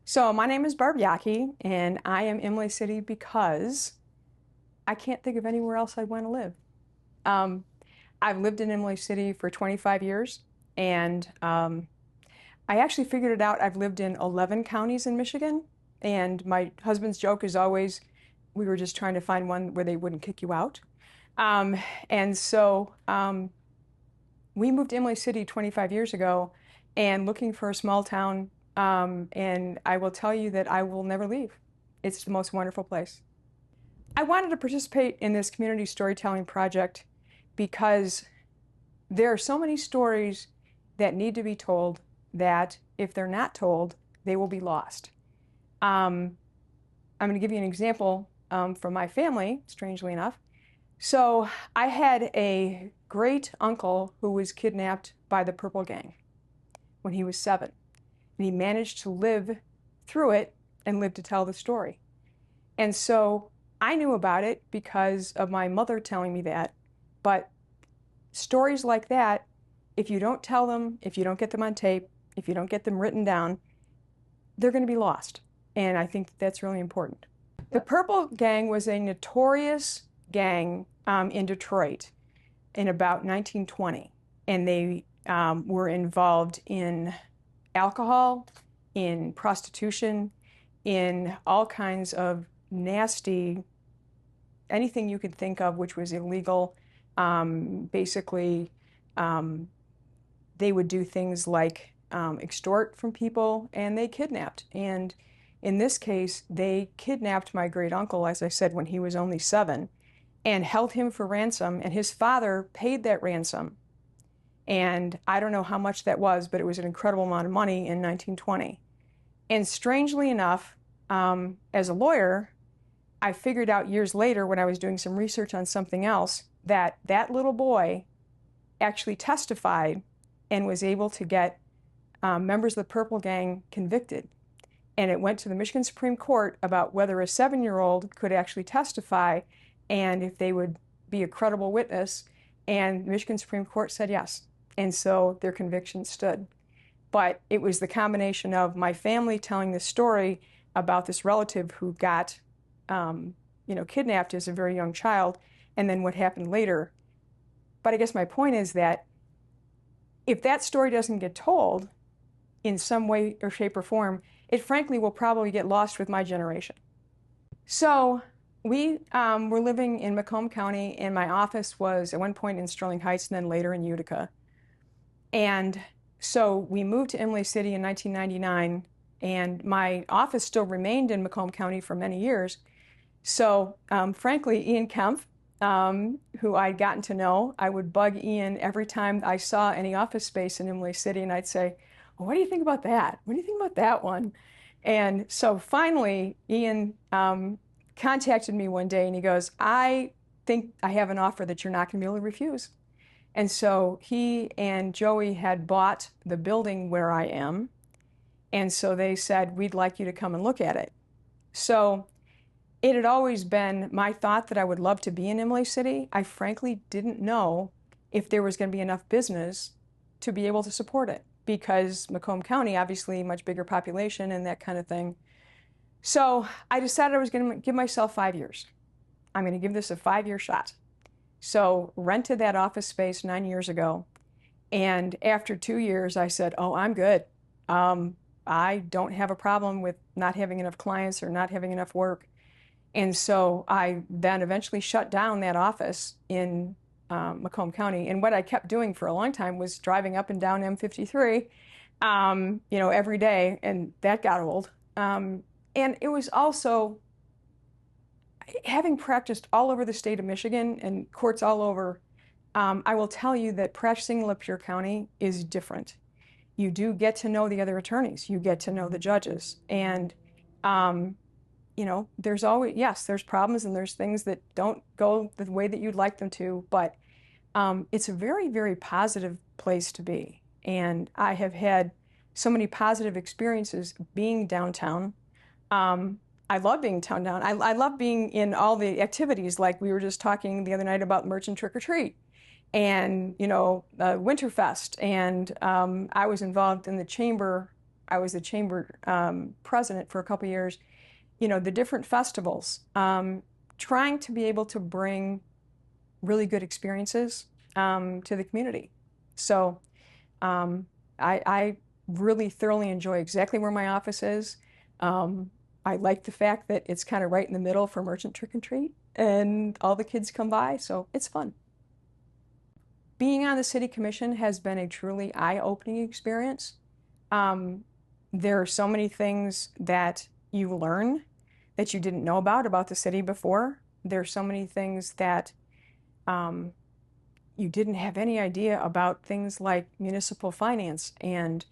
So my name is Barb Yockey, and I am Imlay City because I can't think of anywhere else I'd want to live. Um, I've lived in Imlay City for 25 years, and I actually figured it out. I've lived in 11 counties in Michigan, and my husband's joke is always, we were just trying to find one where they wouldn't kick you out. Um, and so we moved to Imlay City 25 years ago and looking for a small town. And I will tell you that I will never leave. It's the most wonderful place. I wanted to participate in this community storytelling project because there are so many stories that need to be told that if they're not told, they will be lost. Um, I'm going to give you an example from my family, strangely enough. So I had a great uncle who was kidnapped by the Purple Gang when he was 7. And he managed to live through it and live to tell the story. And so I knew about it because of my mother telling me that. But stories like that, if you don't tell them, if you don't get them on tape, if you don't get them written down, they're going to be lost. And I think that's really important. The Purple Gang was a notorious gang in Detroit in about 1920. And they were involved in alcohol, in prostitution, in all kinds of nasty, anything you could think of which was illegal. Basically, they would do things like extort from people, and they kidnapped. And in this case, they kidnapped my great uncle, as I said, when he was only 7, and held him for ransom, and his father paid that ransom. And I don't know how much that was, but it was an incredible amount of money in 1920. And strangely enough, as a lawyer, I figured out years later when I was doing some research on something else that that little boy actually testified and was able to get members of the Purple Gang convicted. And it went to the Michigan Supreme Court about whether a 7-year-old could actually testify and if they would be a credible witness. And the Michigan Supreme Court said yes. And so their conviction stood. But it was the combination of my family telling this story about this relative who got, kidnapped as a very young child, and then what happened later. But I guess my point is that if that story doesn't get told in some way or shape or form, it frankly will probably get lost with my generation. So we were living in Macomb County, and my office was at one point in Sterling Heights and then later in Utica. And so we moved to Imlay City in 1999, and my office still remained in Macomb County for many years. So frankly, Ian Kempf, who I'd gotten to know, I would bug Ian every time I saw any office space in Imlay City, and I'd say, well, what do you think about that? What do you think about that one? And so finally, Ian contacted me one day, and he goes, I think I have an offer that you're not going to be able to refuse. And so he and Joey had bought the building where I am. And so they said, we'd like you to come and look at it. So it had always been my thought that I would love to be in Imlay City. I frankly didn't know if there was going to be enough business to be able to support it because Macomb County, obviously, much bigger population and that kind of thing. So I decided I was going to give myself 5 years. I'm going to give this a 5-year shot. So rented that office space 9 years ago. And after 2 years, I said, oh, I'm good. I don't have a problem with not having enough clients or not having enough work. And so I then eventually shut down that office in Macomb County. And what I kept doing for a long time was driving up and down M53, every day. And that got old. And it was also, having practiced all over the state of Michigan and courts all over, I will tell you that practicing in Lapeer County is different. You do get to know the other attorneys. You get to know the judges. And, there's always, yes, there's problems and there's things that don't go the way that you'd like them to, but it's a very, very positive place to be. And I have had so many positive experiences being downtown. I love being downtown. I love being in all the activities, like we were just talking the other night about Merchant Trick or Treat and, Winterfest. And I was involved in the chamber I was the chamber president for a couple years, you know, the different festivals, trying to be able to bring really good experiences to the community. So I really thoroughly enjoy exactly where my office is. Um, I like the fact that it's kind of right in the middle for merchant trick and treat, and all the kids come by, so it's fun. Being on the city commission has been a truly eye-opening experience. Um, there are so many things that you learn that you didn't know about the city before. There are so many things that um, you didn't have any idea about, things like municipal finance and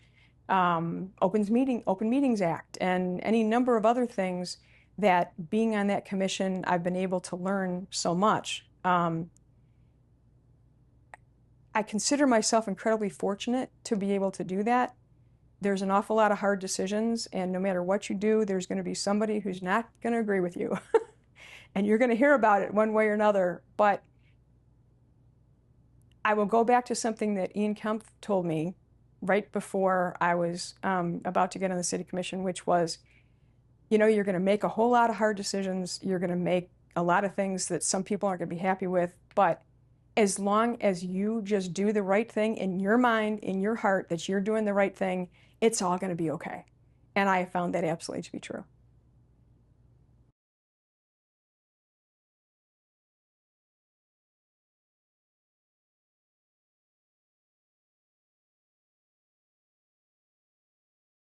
Open Meetings Act and any number of other things that, being on that commission, I've been able to learn so much. I consider myself incredibly fortunate to be able to do that. There's an awful lot of hard decisions, and no matter what you do, there's going to be somebody who's not going to agree with you. And you're going to hear about it one way or another. But I will go back to something that Ian Kemp told me right before I was about to get on the city commission, which was, you know, you're going to make a whole lot of hard decisions. You're going to make a lot of things that some people aren't going to be happy with. But as long as you just do the right thing in your mind, in your heart, that you're doing the right thing, it's all going to be okay. And I have found that absolutely to be true.